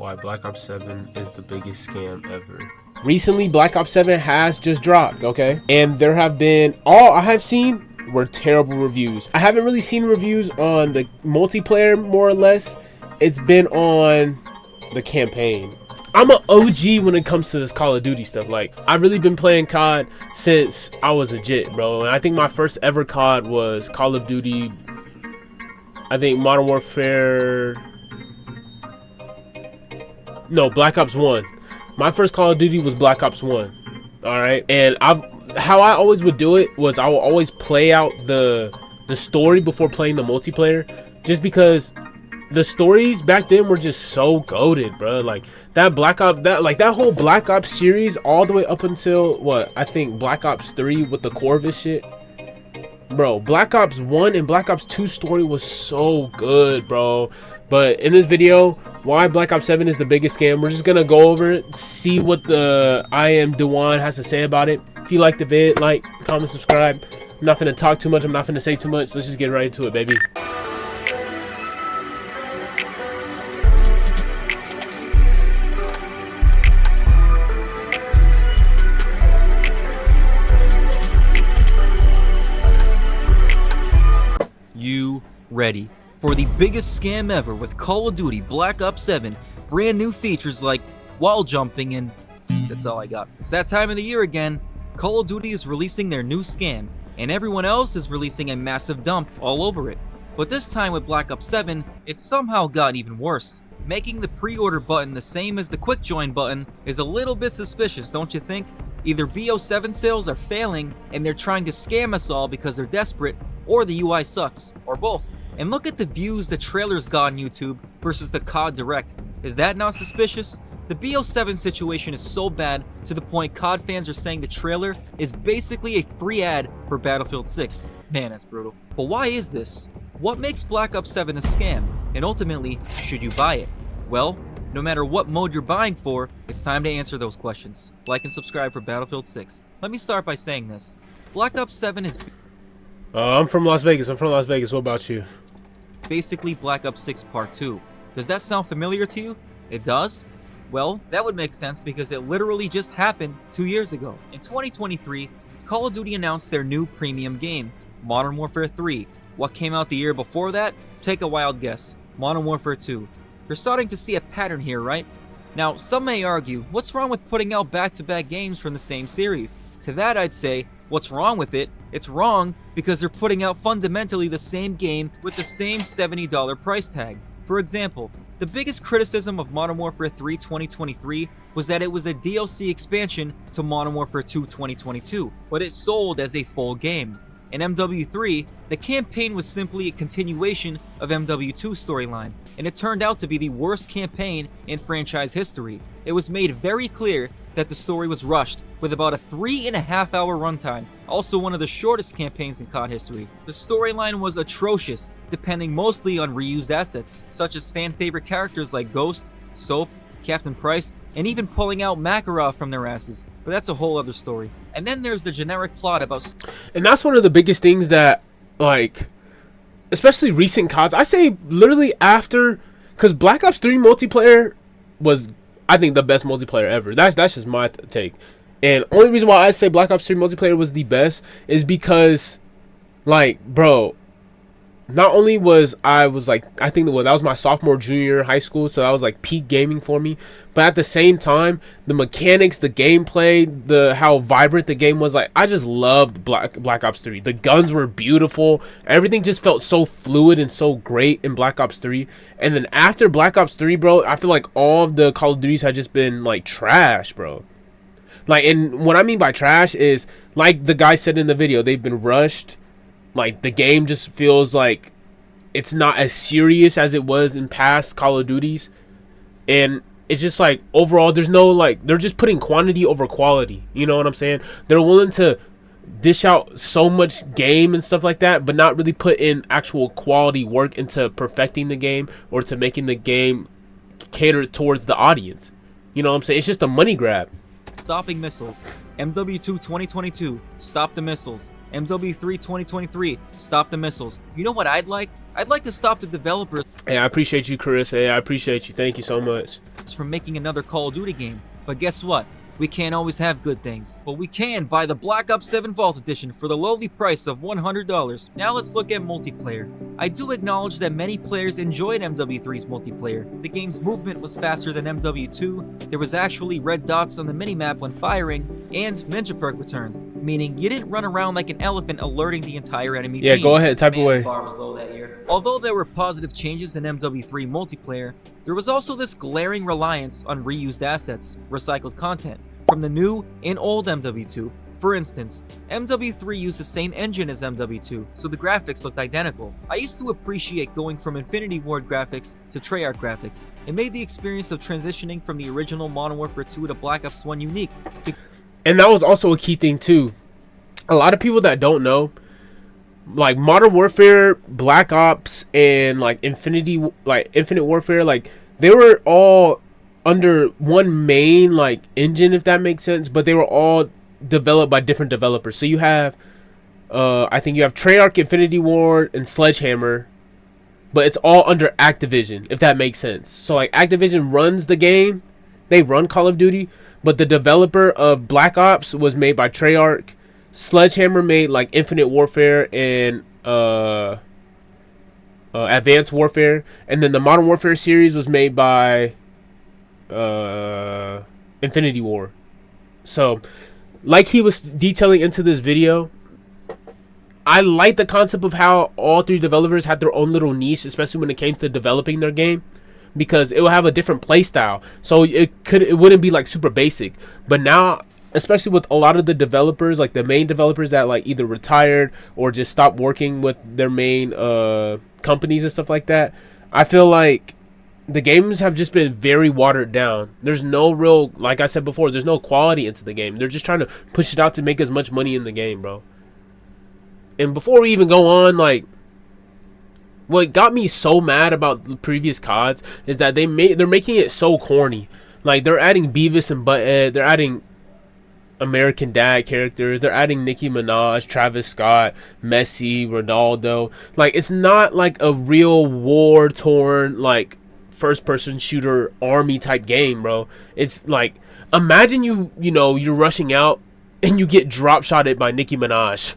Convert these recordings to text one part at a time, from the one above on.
Why Black Ops 7 is the biggest scam ever. Recently, Black Ops 7 has just dropped, okay? And there have been, all I have seen were terrible reviews. I haven't really seen reviews on the multiplayer, more or less. It's been on the campaign. I'm an OG when it comes to this Call of Duty stuff. Like, I've really been playing COD since I was a jit, bro. And I think my first ever COD was Call of Duty, I think Modern Warfare, no, Black Ops 1. My first Call of Duty was Black Ops 1. Alright? And how I always would do it was I would always play out the story before playing the multiplayer. Just because the stories back then were just so goated, bro. Like that Black Ops, that whole Black Ops series all the way up until what I think Black Ops 3 with the Corvus shit. Bro, Black Ops 1 and Black Ops 2 story was so good, bro. But in this video, why Black Ops 7 is the biggest scam, we're just gonna go over it, see what the I Am Dewan has to say about it. If you like the vid, like, comment, subscribe. I'm not gonna talk too much, I'm not gonna say too much. Let's just get right into it, baby. You ready for the biggest scam ever with Call of Duty Black Ops 7? Brand new features like wall jumping and that's all I got. It's that time of the year again. Call of Duty is releasing their new scam and everyone else is releasing a massive dump all over it. But this time with Black Ops 7, it's somehow gotten even worse. Making the pre-order button the same as the quick join button is a little bit suspicious, don't you think? Either BO7 sales are failing and they're trying to scam us all because they're desperate, or the UI sucks, or both. And look at the views the trailers got on YouTube versus the COD Direct. Is that not suspicious? The BO7 situation is so bad to the point COD fans are saying the trailer is basically a free ad for Battlefield 6. Man, that's brutal. But why is this? What makes Black Ops 7 a scam? And ultimately, should you buy it? Well, no matter what mode you're buying for, it's time to answer those questions. Like and subscribe for Battlefield 6. Let me start by saying this. Black Ops 7 is I'm from Las Vegas. What about you? basically Black Ops 6 Part 2. Does that sound familiar to you? It does? Well, that would make sense because it literally just happened 2 years ago. In 2023, Call of Duty announced their new premium game, Modern Warfare 3. What came out the year before that? Take a wild guess. Modern Warfare 2. You're starting to see a pattern here, right? Now, some may argue, what's wrong with putting out back-to-back games from the same series? To that I'd say, what's wrong with it? It's wrong because they're putting out fundamentally the same game with the same $70 price tag. For example, the biggest criticism of Modern Warfare 3 2023 was that it was a DLC expansion to Modern Warfare 2 2022, but it sold as a full game. In MW3, the campaign was simply a continuation of MW2's storyline, and it turned out to be the worst campaign in franchise history. It was made very clear that the story was rushed, with about a 3.5-hour runtime, also one of the shortest campaigns in COD history. The storyline was atrocious, depending mostly on reused assets, such as fan-favorite characters like Ghost, Soap, Captain Price, and even pulling out Makarov from their asses, but that's a whole other story. And then there's the generic plot about... And that's one of the biggest things that, like, especially recent CODs, I say literally after, because Black Ops 3 multiplayer was, I think, the best multiplayer ever. That's just my take. And only reason why I say Black Ops 3 multiplayer was the best is because, like, bro, not only was I think that was my sophomore, junior year in high school, so that was like peak gaming for me. But at the same time, the mechanics, the gameplay, how vibrant the game was, like, I just loved Black Ops 3. The guns were beautiful. Everything just felt so fluid and so great in Black Ops 3. And then after Black Ops 3, bro, I feel like all of the Call of Duties had just been like trash, bro. Like, and what I mean by trash is, like the guy said in the video, they've been rushed. Like, the game just feels like it's not as serious as it was in past Call of Duties. And it's just like, overall, there's no, like, they're just putting quantity over quality. You know what I'm saying? They're willing to dish out so much game and stuff like that, but not really put in actual quality work into perfecting the game or to making the game cater towards the audience. You know what I'm saying? It's just a money grab. Stopping missiles. MW2 2022, stop the missiles. MW3 2023, stop the missiles. You know what I'd like? I'd like to stop the developers Hey, I appreciate you, Chris. Hey, I appreciate you. Thank you so much. from making another Call of Duty game. But guess what? We can't always have good things, but we can buy the Black Ops 7 Vault Edition for the lowly price of $100. Now let's look at multiplayer. I do acknowledge that many players enjoyed MW3's multiplayer. The game's movement was faster than MW2, there was actually red dots on the minimap when firing, and Ninja Perk returned, meaning you didn't run around like an elephant alerting the entire enemy Yeah, team. go ahead, type Man, away. the bar was low that year. Although there were positive changes in MW3 multiplayer, there was also this glaring reliance on reused assets, recycled content, from the new and old MW2. For instance, MW3 used the same engine as MW2, so the graphics looked identical. I used to appreciate going from Infinity Ward graphics to Treyarch graphics. It made the experience of transitioning from the original Modern Warfare 2 to Black Ops 1 unique. And that was also a key thing too. A lot of people that don't know, like Modern Warfare, Black Ops, and like Infinite Warfare, like they were all under one main like engine, if that makes sense, but they were all developed by different developers. So you have I think you have Treyarch, Infinity Ward, and Sledgehammer, but it's all under Activision, if that makes sense. So like Activision runs the game, they run Call of Duty, but the developer of Black Ops was made by Treyarch. Sledgehammer made like Infinite Warfare and Advanced Warfare, and then the Modern Warfare series was made by Infinity War. So like he was detailing into this video, I like the concept of how all three developers had their own little niche, especially when it came to developing their game, because it will have a different play style, so it wouldn't be like super basic. But now, especially with a lot of the developers, like the main developers that like either retired or just stopped working with their main companies and stuff like that, I feel like the games have just been very watered down. There's no real, like I said before, there's no quality into the game. They're just trying to push it out to make as much money in the game, bro. And before we even go on, like, what got me so mad about the previous CODs is that they're making it so corny. Like, they're adding Beavis and Butthead, they're adding American Dad characters, they're adding Nicki Minaj, Travis Scott, Messi, Ronaldo. Like, it's not like a real war-torn, like, first-person shooter army type game, bro. It's like, imagine you're rushing out and you get drop shotted by Nicki Minaj.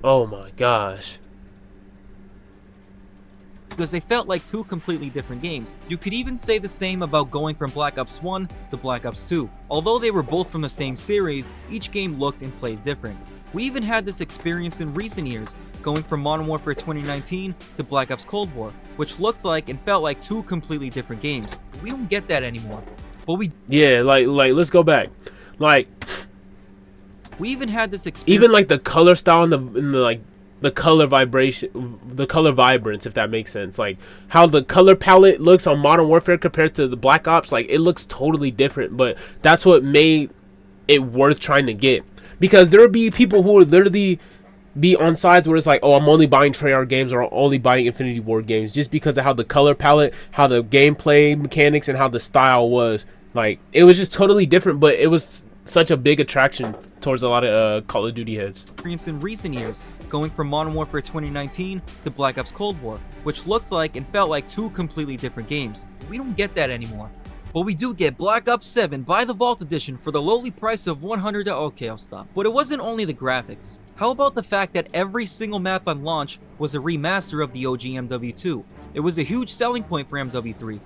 Oh my gosh. Because they felt like two completely different games. You could even say the same about going from Black Ops 1 to Black Ops 2. Although they were both from the same series, each game looked and played different. We even had this experience in recent years, going from Modern Warfare 2019 to Black Ops Cold War, which looked like and felt like two completely different games. We don't get that anymore. But yeah, like let's go back. Like, we even had this experience. Even like the color style and the color vibration, the color vibrance, if that makes sense. Like how the color palette looks on Modern Warfare compared to the Black Ops, like it looks totally different. But that's what made it worth trying to get, because there would be people who would literally be on sides where it's like, oh, I'm only buying Treyarch games or only buying Infinity Ward games just because of how the color palette, how the gameplay mechanics, and how the style was. Like, it was just totally different, but it was such a big attraction towards a lot of Call of Duty heads. In recent years, going from Modern Warfare 2019 to Black Ops Cold War, which looked like and felt like two completely different games. We don't get that anymore. But we do get Black Ops 7 by the Vault Edition for the lowly price of $100. Okay, I'll stop. But it wasn't only the graphics. How about the fact that every single map on launch was a remaster of the OG MW2? It was a huge selling point for MW3,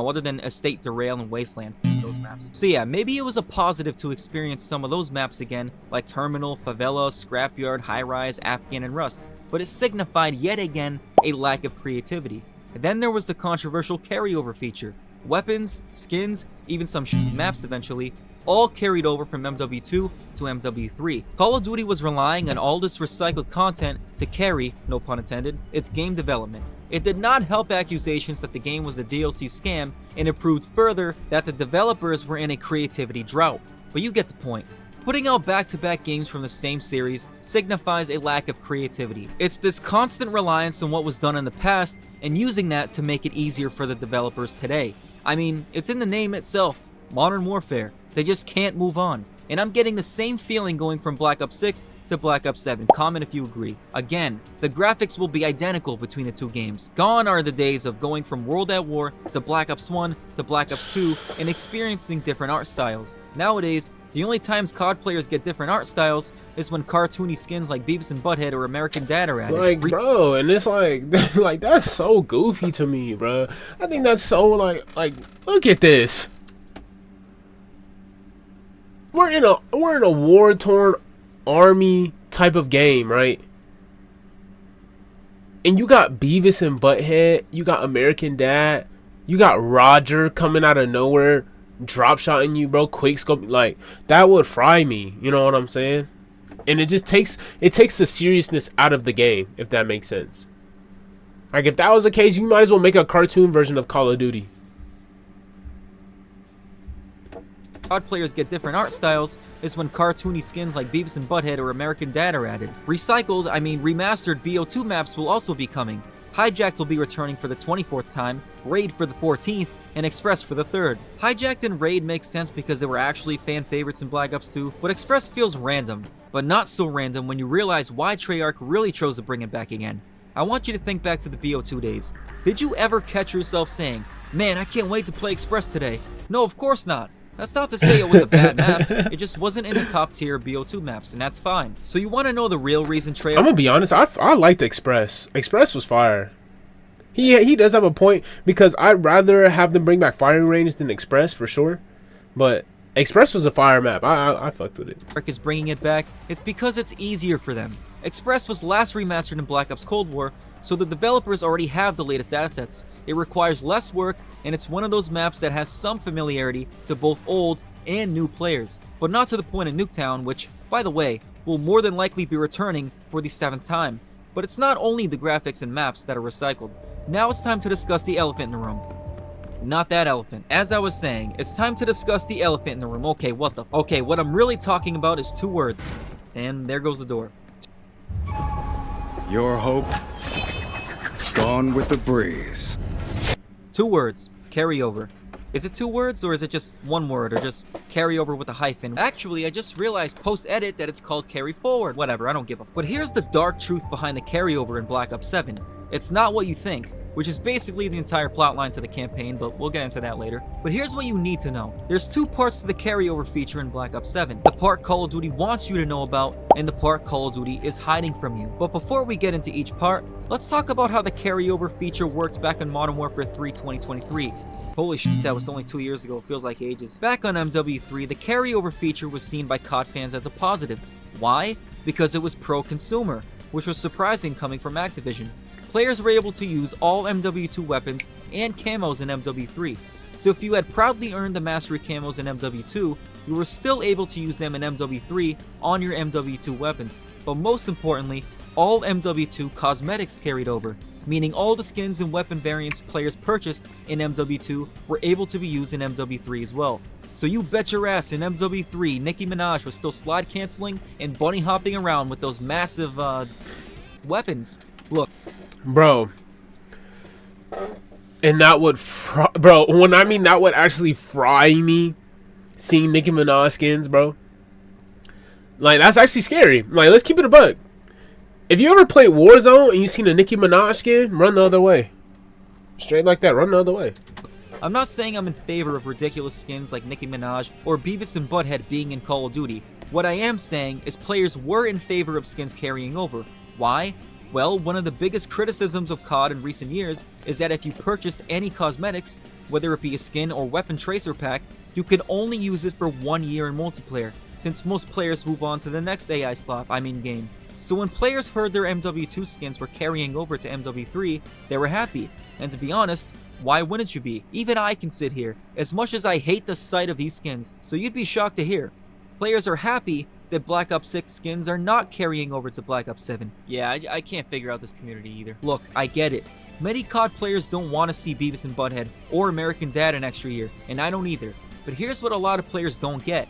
other than Estate, Derail, and Wasteland, those maps. So yeah, maybe it was a positive to experience some of those maps again, like Terminal, Favela, Scrapyard, High Rise, Afghan, and Rust, but it signified yet again a lack of creativity. And then there was the controversial carryover feature. Weapons, skins, even some maps eventually, all carried over from MW2 to MW3. Call of Duty was relying on all this recycled content to carry, no pun intended, its game development. It did not help accusations that the game was a DLC scam, and it proved further that the developers were in a creativity drought. But you get the point. Putting out back-to-back games from the same series signifies a lack of creativity. It's this constant reliance on what was done in the past and using that to make it easier for the developers today. I mean, it's in the name itself, Modern Warfare. They just can't move on. And I'm getting the same feeling going from Black Ops 6 to Black Ops 7. Comment if you agree. Again, the graphics will be identical between the two games. Gone are the days of going from World at War to Black Ops 1 to Black Ops 2 and experiencing different art styles. Nowadays, the only times COD players get different art styles is when cartoony skins like Beavis and Butthead or American Dad are added. Like, bro, and it's like, like that's so goofy to me, bro. I think that's so like, look at this. We're in a war-torn army type of game, right? And you got Beavis and Butthead, you got American Dad, you got Roger coming out of nowhere, drop shotting you, bro, quickscope. Like, that would fry me, you know what I'm saying? And it just takes the seriousness out of the game, if that makes sense. Like, if that was the case, you might as well make a cartoon version of Call of Duty. COD players get different art styles is when cartoony skins like Beavis and Butthead or American Dad are added. Recycled, I mean remastered BO2 maps will also be coming. Hijacked will be returning for the 24th time, Raid for the 14th, and Express for the 3rd. Hijacked and Raid makes sense because they were actually fan favorites in Black Ops 2, but Express feels random, but not so random when you realize why Treyarch really chose to bring it back again. I want you to think back to the BO2 days. Did you ever catch yourself saying, "Man, I can't wait to play Express today"? No, of course not. That's not to say it was a bad map, it just wasn't in the top tier BO2 maps, and that's fine. So you want to know the real reason Treyarch... I'm gonna be honest, I liked Express. Express was fire. He does have a point, because I'd rather have them bring back Firing Range than Express, for sure. But Express was a fire map. I fucked with it. Is bringing it back, it's because it's easier for them. Express was last remastered in Black Ops Cold War, so the developers already have the latest assets. It requires less work, and it's one of those maps that has some familiarity to both old and new players, but not to the point in Nuketown, which, by the way, will more than likely be returning for the 7th time. But it's not only the graphics and maps that are recycled. Now it's time to discuss the elephant in the room. Not that elephant. As I was saying, it's time to discuss the elephant in the room. Okay, what I'm really talking about is 2 words. And there goes the door. Your hope, gone with the breeze. 2 words. Carryover. Is it 2 words, or is it just 1 word, or just carryover with a hyphen? Actually, I just realized post-edit that it's called carry forward. Whatever, I don't give a f. But here's the dark truth behind the carryover in Black Ops 7. It's not what you think, which is basically the entire plotline to the campaign, but we'll get into that later. But here's what you need to know. There's 2 parts to the carryover feature in Black Ops 7. The part Call of Duty wants you to know about, and the part Call of Duty is hiding from you. But before we get into each part, let's talk about how the carryover feature worked back in Modern Warfare 3 2023. Holy shit, that was only 2 years ago, it feels like ages. Back on MW3, the carryover feature was seen by COD fans as a positive. Why? Because it was pro-consumer, which was surprising coming from Activision. Players were able to use all MW2 weapons and camos in MW3. So if you had proudly earned the Mastery camos in MW2, you were still able to use them in MW3 on your MW2 weapons. But most importantly, all MW2 cosmetics carried over, meaning all the skins and weapon variants players purchased in MW2 were able to be used in MW3 as well. So you bet your ass in MW3, Nicki Minaj was still slide canceling and bunny hopping around with those massive weapons. Look. Bro, and that would bro, when I mean that would actually fry me, seeing Nicki Minaj skins, bro. Like, that's actually scary. Like, let's keep it a buck. If you ever played Warzone and you seen a Nicki Minaj skin, run the other way. Straight like that, run the other way. I'm not saying I'm in favor of ridiculous skins like Nicki Minaj or Beavis and Butthead being in Call of Duty. What I am saying is players were in favor of skins carrying over. Why? Well, one of the biggest criticisms of COD in recent years is that if you purchased any cosmetics, whether it be a skin or weapon tracer pack, you could only use it for 1 year in multiplayer, since most players move on to the next AI slot, game. So when players heard their MW2 skins were carrying over to MW3, they were happy. And to be honest, why wouldn't you be? Even I can sit here, as much as I hate the sight of these skins, so you'd be shocked to hear. Players are happy that Black Ops 6 skins are not carrying over to Black Ops 7. Yeah, I can't figure out this community either. Look, I get it. Many COD players don't want to see Beavis and Butthead or American Dad an extra year, and I don't either. But here's what a lot of players don't get.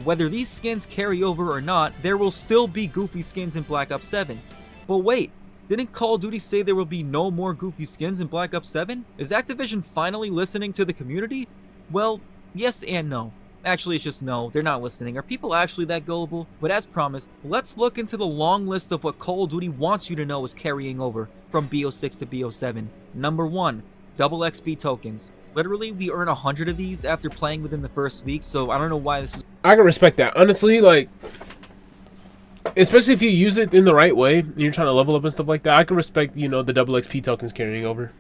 Whether these skins carry over or not, there will still be goofy skins in Black Ops 7. But wait, didn't Call of Duty say there will be no more goofy skins in Black Ops 7? Is Activision finally listening to the community? Well, yes and no. Actually, it's just no, they're not listening. Are people actually that gullible? But as promised, let's look into the long list of what Call of Duty wants you to know is carrying over from BO6 to BO7. Number 1, double XP tokens. Literally, we earn 100 of these after playing within the first week, so I don't know why this is I can respect that. Honestly, like, especially if you use it in the right way, and you're trying to level up and stuff like that, I can respect, you know, the double XP tokens carrying over.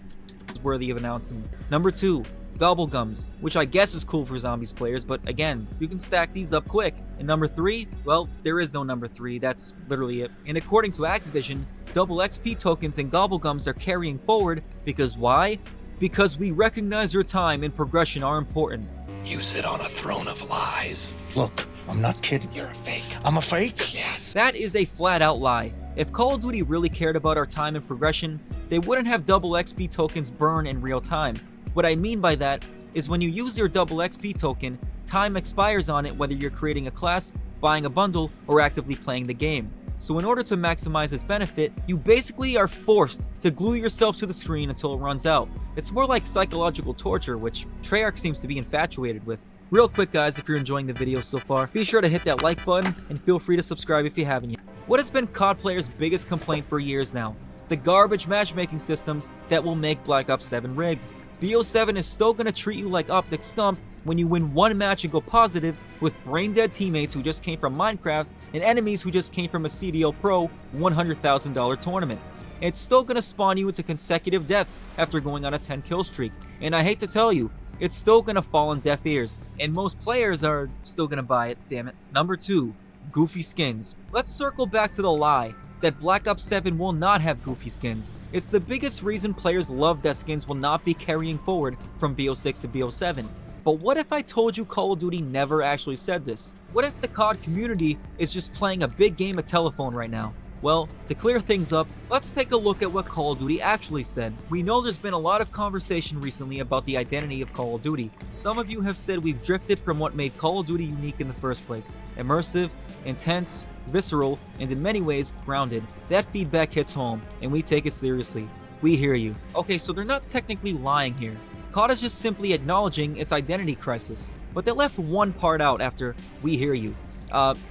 worthy of announcing. Number 2, Gobblegums, which I guess is cool for zombies players, but again, you can stack these up quick. And number 3, well, there is no number 3, that's literally it. And according to Activision, double XP tokens and Gobblegums are carrying forward because why? Because we recognize your time and progression are important. You sit on a throne of lies. Look, I'm not kidding. You're a fake. I'm a fake? Yes. That is a flat out lie. If Call of Duty really cared about our time and progression, they wouldn't have double XP tokens burn in real time. What I mean by that is when you use your double XP token, time expires on it whether you're creating a class, buying a bundle, or actively playing the game. So in order to maximize its benefit, you basically are forced to glue yourself to the screen until it runs out. It's more like psychological torture, which Treyarch seems to be infatuated with. Real quick guys, if you're enjoying the video so far, be sure to hit that like button and feel free to subscribe if you haven't yet. What has been COD players' biggest complaint for years now? The garbage matchmaking systems that will make Black Ops 7 rigged. BO7 is still gonna treat you like Optic Scump when you win one match and go positive with brain-dead teammates who just came from Minecraft and enemies who just came from a CDL Pro $100,000 tournament. It's still gonna spawn you into consecutive deaths after going on a 10 kill streak, and I hate to tell you, it's still gonna fall on deaf ears, and most players are still gonna buy it, damn it. Number 2, goofy skins. Let's circle back to the lie that Black Ops 7 will not have goofy skins. It's the biggest reason players love that skins will not be carrying forward from BO6 to BO7. But what if I told you Call of Duty never actually said this? What if the COD community is just playing a big game of telephone right now? Well, to clear things up, let's take a look at what Call of Duty actually said. We know there's been a lot of conversation recently about the identity of Call of Duty. Some of you have said we've drifted from what made Call of Duty unique in the first place. Immersive, intense, visceral, and in many ways, grounded. That feedback hits home, and we take it seriously. We hear you. Okay, so they're not technically lying here. COD is just simply acknowledging its identity crisis, but they left one part out after we hear you.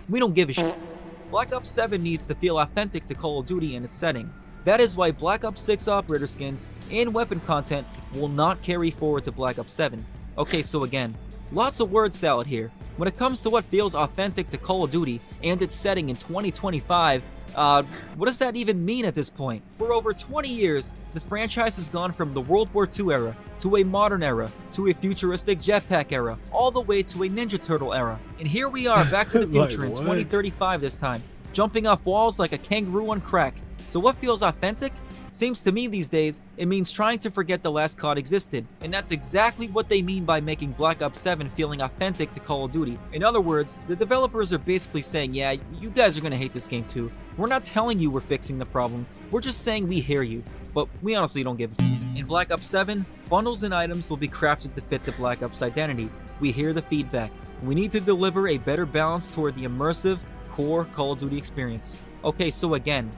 We don't give a shit. Black Ops 7 needs to feel authentic to Call of Duty and its setting. That is why Black Ops 6 operator skins and weapon content will not carry forward to Black Ops 7. Okay, so again, lots of word salad here. When it comes to what feels authentic to Call of Duty and its setting in 2025, what does that even mean at this point? For over 20 years, the franchise has gone from the World War II era, to a modern era, to a futuristic jetpack era, all the way to a Ninja Turtle era. And here we are back to the future Like in what? 2035 this time, jumping off walls like a kangaroo on crack. So what feels authentic? Seems to me these days, it means trying to forget the last COD existed, and that's exactly what they mean by making Black Ops 7 feeling authentic to Call of Duty. In other words, the developers are basically saying, yeah, you guys are gonna hate this game too. We're not telling you we're fixing the problem, we're just saying we hear you, but we honestly don't give a f***. In Black Ops 7, bundles and items will be crafted to fit the Black Ops identity. We hear the feedback. We need to deliver a better balance toward the immersive, core Call of Duty experience. Okay, so again,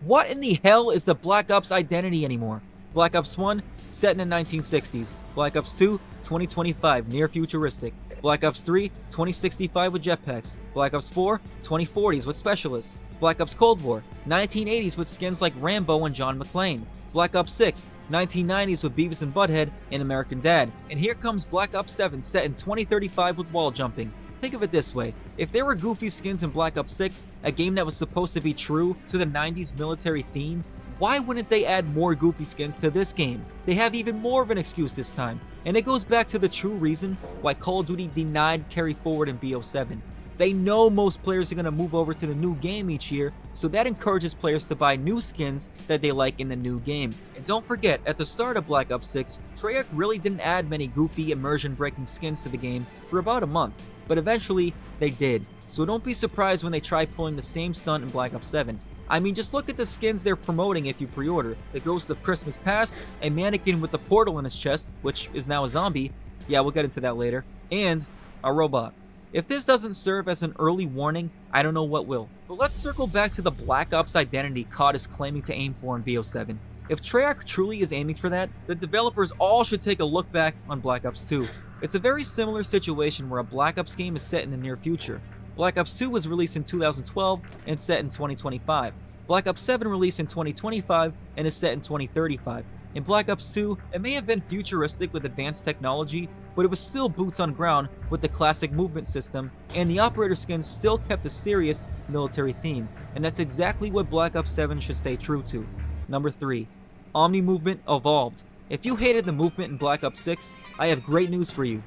what in the hell is the Black Ops identity anymore? Black Ops 1, set in the 1960s. Black Ops 2, 2025, near futuristic. Black Ops 3, 2065 with jetpacks. Black Ops 4, 2040s with specialists. Black Ops Cold War, 1980s with skins like Rambo and John McClane. Black Ops 6, 1990s with Beavis and Butthead and American Dad. And here comes Black Ops 7 set in 2035 with wall jumping. Think of it this way, if there were goofy skins in Black Ops 6, a game that was supposed to be true to the 90s military theme, why wouldn't they add more goofy skins to this game? They have even more of an excuse this time, and it goes back to the true reason why Call of Duty denied carry forward in BO7. They know most players are going to move over to the new game each year, so that encourages players to buy new skins that they like in the new game. And don't forget, at the start of Black Ops 6, Treyarch really didn't add many goofy, immersion-breaking skins to the game for about a month. But eventually, they did. So don't be surprised when they try pulling the same stunt in Black Ops 7. I mean, just look at the skins they're promoting if you pre-order. The Ghost of Christmas Past, a mannequin with a portal in his chest, which is now a zombie. Yeah, we'll get into that later. And a robot. If this doesn't serve as an early warning, I don't know what will. But let's circle back to the Black Ops identity COD is claiming to aim for in BO7. If Treyarch truly is aiming for that, the developers all should take a look back on Black Ops 2. It's a very similar situation where a Black Ops game is set in the near future. Black Ops 2 was released in 2012 and set in 2025. Black Ops 7 released in 2025 and is set in 2035. In Black Ops 2, it may have been futuristic with advanced technology, but it was still boots on ground with the classic movement system, and the operator skins still kept a serious military theme, and that's exactly what Black Ops 7 should stay true to. Number 3. Omni Movement Evolved. If you hated the movement in Black Ops 6, I have great news for you.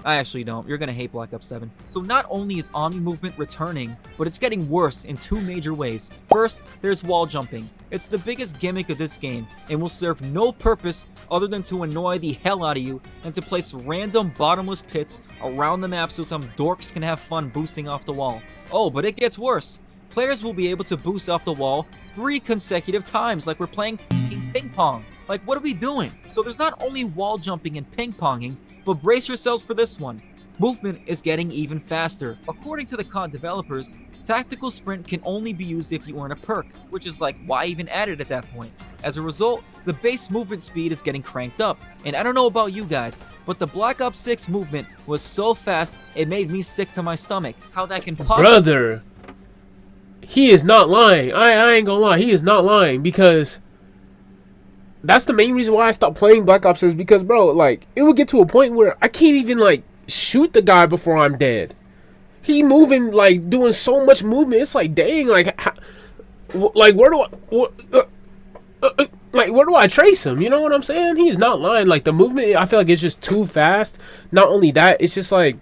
I actually don't. You're gonna hate Black Ops 7. So not only is Omni Movement returning, but it's getting worse in two major ways. First, there's wall jumping. It's the biggest gimmick of this game, and will serve no purpose other than to annoy the hell out of you and to place random bottomless pits around the map so some dorks can have fun boosting off the wall. Oh, but it gets worse. Players will be able to boost off the wall 3 consecutive times like we're playing ping pong. Like, what are we doing? So there's not only wall jumping and ping ponging, but brace yourselves for this one. Movement is getting even faster. According to the COD developers, Tactical Sprint can only be used if you earn a perk, which is like, why even add it at that point? As a result, the base movement speed is getting cranked up. And I don't know about you guys, but the Black Ops 6 movement was so fast, it made me sick to my stomach. How that can possibly... Brother, he is not lying. I ain't gonna lie, he is not lying, because that's the main reason why I stopped playing Black Ops is because, bro, like, it would get to a point where I can't even, like, shoot the guy before I'm dead. He moving, like, doing so much movement. It's like, dang, like, like, where do I trace him? You know what I'm saying? He's not lying. Like, the movement, I feel like it's just too fast. Not only that, it's just like,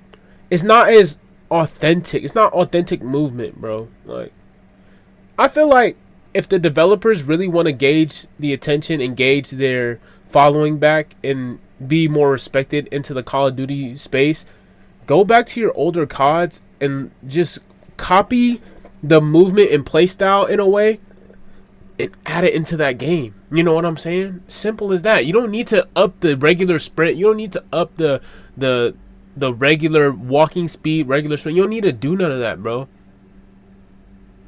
it's not as authentic. It's not authentic movement, bro. Like, I feel like if the developers really want to gauge the attention, engage their following back, and be more respected into the Call of Duty space, go back to your older CODs and just copy the movement and playstyle in a way and add it into that game. You know what I'm saying? Simple as that. You don't need to up the regular sprint. You don't need to up the regular walking speed, regular sprint. You don't need to do none of that, bro.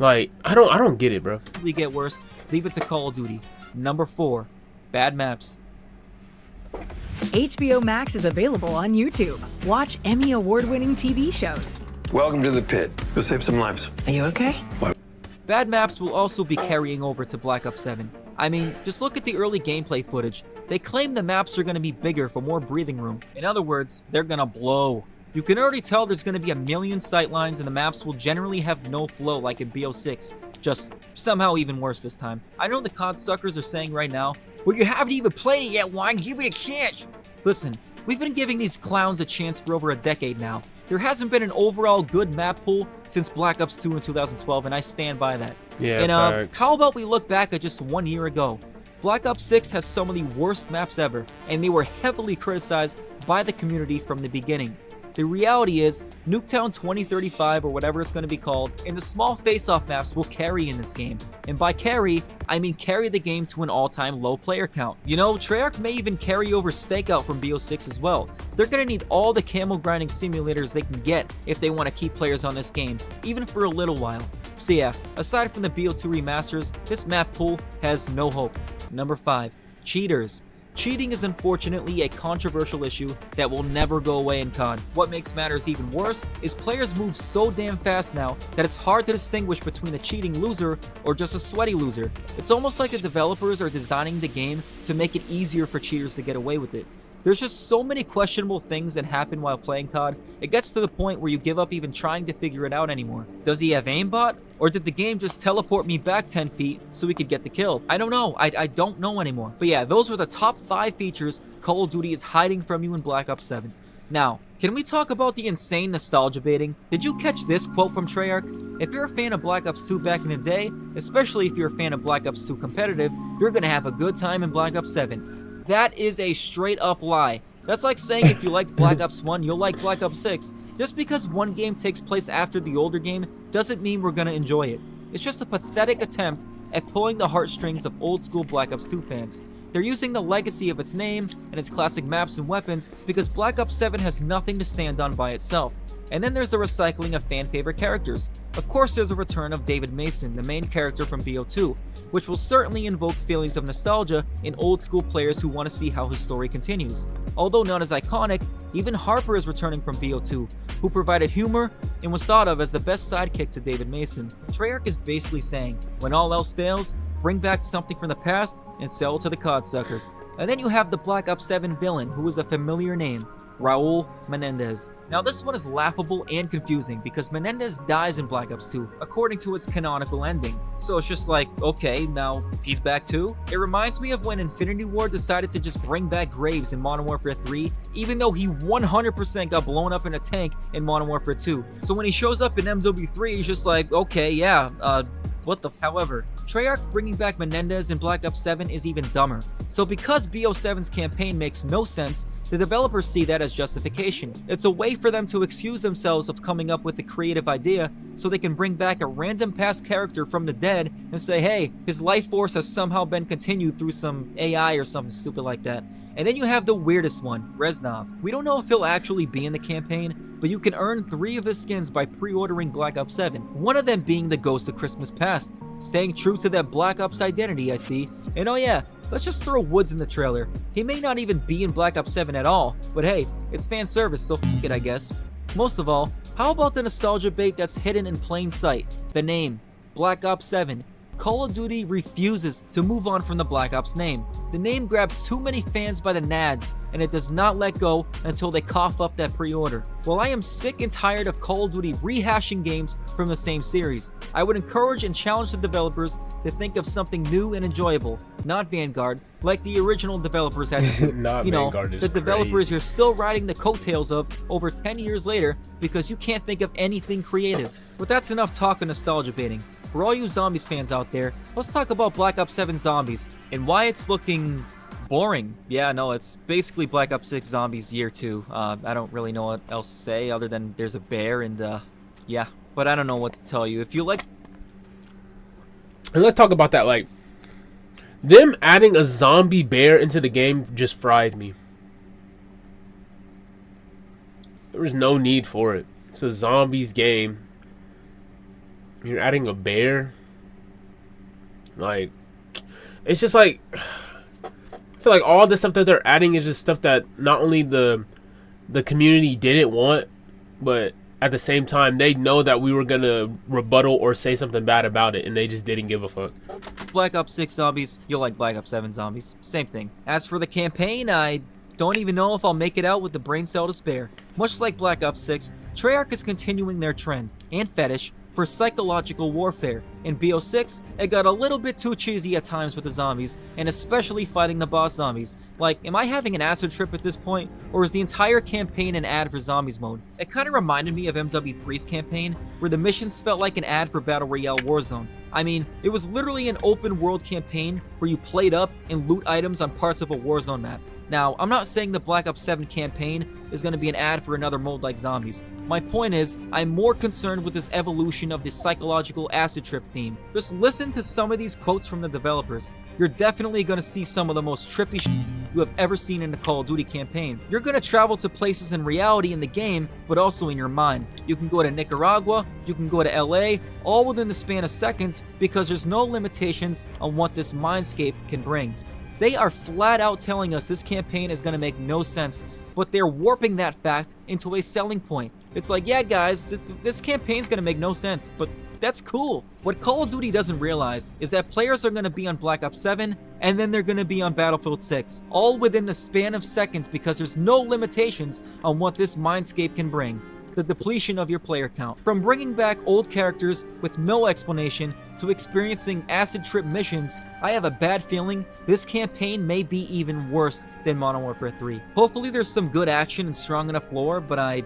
Like, I don't get it, bro. get worse, leave it to Call of Duty. Number 4. Bad maps. HBO Max is available on YouTube. Watch Emmy award-winning TV shows. Welcome to the pit. Go save some lives. Are you okay? Bad maps will also be carrying over to Black Ops 7. I mean, just look at the early gameplay footage. They claim the maps are going to be bigger for more breathing room. In other words, they're going to blow. You can already tell there's going to be a million sightlines and the maps will generally have no flow like in BO6. Just somehow even worse this time. I know the COD suckers are saying right now, well, you haven't even played it yet, why give it a chance? Listen, we've been giving these clowns a chance for over a decade now. There hasn't been an overall good map pool since Black Ops 2 in 2012, and I stand by that. Yeah, and facts. how about we look back at just 1 year ago? Black Ops 6 has some of the worst maps ever, and they were heavily criticized by the community from the beginning. The reality is, Nuketown 2035 or whatever it's going to be called, and the small face-off maps will carry in this game. And by carry, I mean carry the game to an all-time low player count. You know, Treyarch may even carry over Stakeout from BO6 as well. They're going to need all the camel grinding simulators they can get if they want to keep players on this game, even for a little while. So yeah, aside from the BO2 remasters, this map pool has no hope. Number 5. Cheaters. Cheating is unfortunately a controversial issue that will never go away in COD. What makes matters even worse is players move so damn fast now that it's hard to distinguish between a cheating loser or just a sweaty loser. It's almost like the developers are designing the game to make it easier for cheaters to get away with it. There's just so many questionable things that happen while playing COD, it gets to the point where you give up even trying to figure it out anymore. Does he have aimbot? Or did the game just teleport me back 10 feet so we could get the kill? I don't know. I don't know anymore. But yeah, those were the top 5 features Call of Duty is hiding from you in Black Ops 7. Now, can we talk about the insane nostalgia baiting? Did you catch this quote from Treyarch? If you're a fan of Black Ops 2 back in the day, especially if you're a fan of Black Ops 2 competitive, you're gonna have a good time in Black Ops 7. That is a straight up lie. That's like saying if you liked Black Ops 1, you'll like Black Ops 6. Just because one game takes place after the older game doesn't mean we're gonna enjoy it. It's just a pathetic attempt at pulling the heartstrings of old school Black Ops 2 fans. They're using the legacy of its name and its classic maps and weapons because Black Ops 7 has nothing to stand on by itself. And then there's the recycling of fan favorite characters. Of course there's a return of David Mason, the main character from BO2, which will certainly invoke feelings of nostalgia in old school players who want to see how his story continues. Although not as iconic, Even Harper is returning from BO2, who provided humor and was thought of as the best sidekick to David Mason. Treyarch is basically saying, when all else fails, bring back something from the past and sell it to the codsuckers. And then you have the Black Ops 7 villain, who is a familiar name, Raul Menendez. Now this one is laughable and confusing because Menendez dies in Black Ops 2 according to its canonical ending. So it's just like, okay, now he's back too? It reminds me of when Infinity Ward decided to just bring back Graves in Modern Warfare 3, even though he 100% got blown up in a tank in Modern Warfare 2. So when he shows up in MW3, he's just like, okay, yeah, what the f. However, Treyarch bringing back Menendez in Black Ops 7 is even dumber. So because BO7's campaign makes no sense, the developers see that as justification. It's a way for them to excuse themselves of coming up with a creative idea so they can bring back a random past character from the dead and say, hey, his life force has somehow been continued through some AI or something stupid like that. And then you have the weirdest one, Reznov. We don't know if he'll actually be in the campaign, but you can earn 3 of his skins by pre-ordering Black Ops 7, one of them being the Ghost of Christmas Past. Staying true to that Black Ops identity, I see. And oh yeah, let's just throw Woods in the trailer. He may not even be in Black Ops 7 at all, but hey, it's fan service, so f*** it I guess. Most of all, how about the nostalgia bait that's hidden in plain sight? The name, Black Ops 7. Call of Duty refuses to move on from the Black Ops name. The name grabs too many fans by the nads, and it does not let go until they cough up that pre-order. While I am sick and tired of Call of Duty rehashing games from the same series, I would encourage and challenge the developers to think of something new and enjoyable, not Vanguard, like the original developers had to do. Not You know, Vanguard is the developers crazy. you're still riding the coattails of over 10 years later because you can't think of anything creative. But that's enough talk of nostalgia baiting. For all you Zombies fans out there, let's talk about Black Ops 7 Zombies and why it's looking boring. Yeah, no, it's basically Black Ops 6 Zombies Year 2. I don't really know what else to say other than there's a bear and yeah. But I don't know what to tell you. If you like... And let's talk about that, like, them adding a zombie bear into the game just fried me. There was no need for it. It's a zombies game. You're adding a bear. Like, it's just like, I feel like all the stuff that they're adding is just stuff that not only the community didn't want, but at the same time they know that we were gonna rebuttal or say something bad about it, and they just didn't give a fuck. Black Ops 6 Zombies, you'll like Black Ops 7 Zombies. Same thing. As for the campaign, I don't even know if I'll make it out with the brain cell to spare. Much like Black Ops 6, Treyarch is continuing their trend and fetish for psychological warfare. In BO6, it got a little bit too cheesy at times with the zombies, and especially fighting the boss zombies. Like, am I having an acid trip at this point, or is the entire campaign an ad for zombies mode? It kinda reminded me of MW3's campaign, where the missions felt like an ad for Battle Royale Warzone. I mean, it was literally an open world campaign where you played up and loot items on parts of a Warzone map. Now, I'm not saying the Black Ops 7 campaign is going to be an ad for another mode like Zombies. My point is, I'm more concerned with this evolution of this psychological acid trip theme. Just listen to some of these quotes from the developers. You're definitely going to see some of the most trippy shit you have ever seen in a Call of Duty campaign. You're going to travel to places in reality in the game, but also in your mind. You can go to Nicaragua, you can go to LA, all within the span of seconds because there's no limitations on what this mindscape can bring. They are flat out telling us this campaign is going to make no sense, but they're warping that fact into a selling point. It's like, yeah guys, this campaign's going to make no sense, but that's cool. What Call of Duty doesn't realize is that players are going to be on Black Ops 7 and then they're going to be on Battlefield 6, all within the span of seconds because there's no limitations on what this mindscape can bring. The depletion of your player count. From bringing back old characters with no explanation to experiencing acid trip missions, I have a bad feeling this campaign may be even worse than Modern Warfare 3. Hopefully there's some good action and strong enough lore, but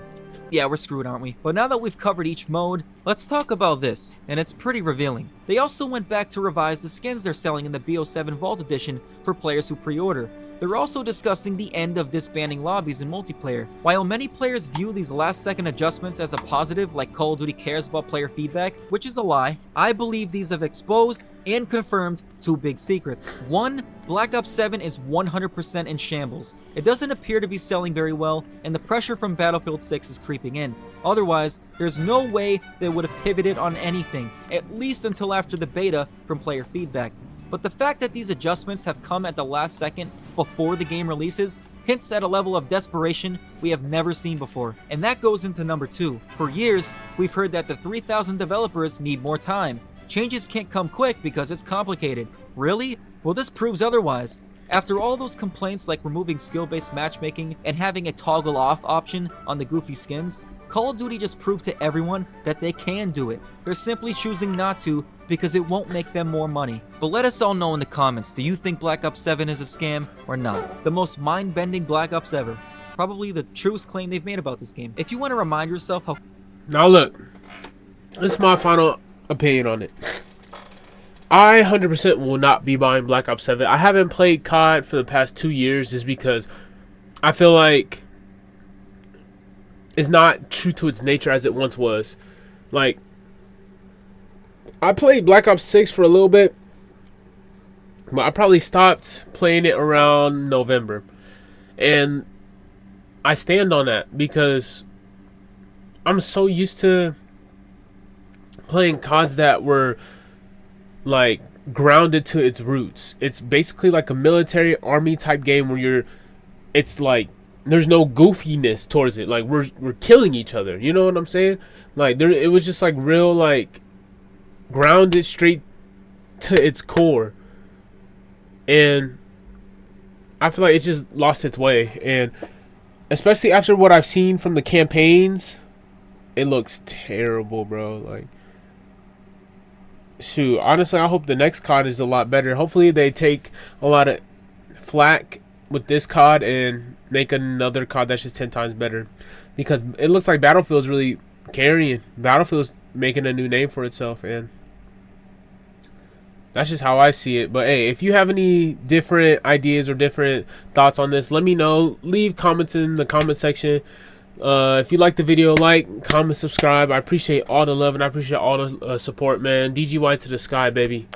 yeah, we're screwed, aren't we? But now that we've covered each mode, let's talk about this, and it's pretty revealing. They also went back to revise the skins they're selling in the BO7 Vault Edition for players who pre-order. They're also discussing the end of disbanding lobbies in multiplayer. While many players view these last-second adjustments as a positive, like Call of Duty cares about player feedback, which is a lie, I believe these have exposed and confirmed two big secrets. One, Black Ops 7 is 100% in shambles. It doesn't appear to be selling very well, and the pressure from Battlefield 6 is creeping in. Otherwise, there's no way they would have pivoted on anything, at least until after the beta from player feedback. But the fact that these adjustments have come at the last second before the game releases hints at a level of desperation we have never seen before. And that goes into number 2. For years, we've heard that the 3,000 developers need more time. Changes can't come quick because it's complicated. Really? Well, this proves otherwise. After all those complaints like removing skill-based matchmaking and having a toggle off option on the goofy skins, Call of Duty just proved to everyone that they can do it. They're simply choosing not to because it won't make them more money. But let us all know in the comments, do you think Black Ops 7 is a scam or not? The most mind-bending Black Ops ever. Probably the truest claim they've made about this game. If you want to remind yourself how... Now look, this is my final opinion on it. I 100% will not be buying Black Ops 7. I haven't played COD for the past 2 years just because I feel like it's not true to its nature as it once was. Like, I played Black Ops 6 for a little bit, but I probably stopped playing it around November. And I stand on that because I'm so used to playing CODs that were like grounded to its roots. It's basically like a military army type game where it's like there's no goofiness towards it. Like we're killing each other. You know what I'm saying? Like it was just like real like grounded straight to its core. And I feel like it just lost its way. And especially after what I've seen from the campaigns, it looks terrible, bro. Like, shoot, honestly, I hope the next COD is a lot better. Hopefully they take a lot of flack with this COD and make another COD that's just 10 times better. Because it looks like Battlefield's really carrying. Battlefield's making a new name for itself, and that's just how I see it. But hey, if you have any different ideas or different thoughts on this, let me know. Leave comments in the comment section. If you like the video, like, comment, subscribe. I appreciate all the love and I appreciate all the support, man. DGY to the sky, baby.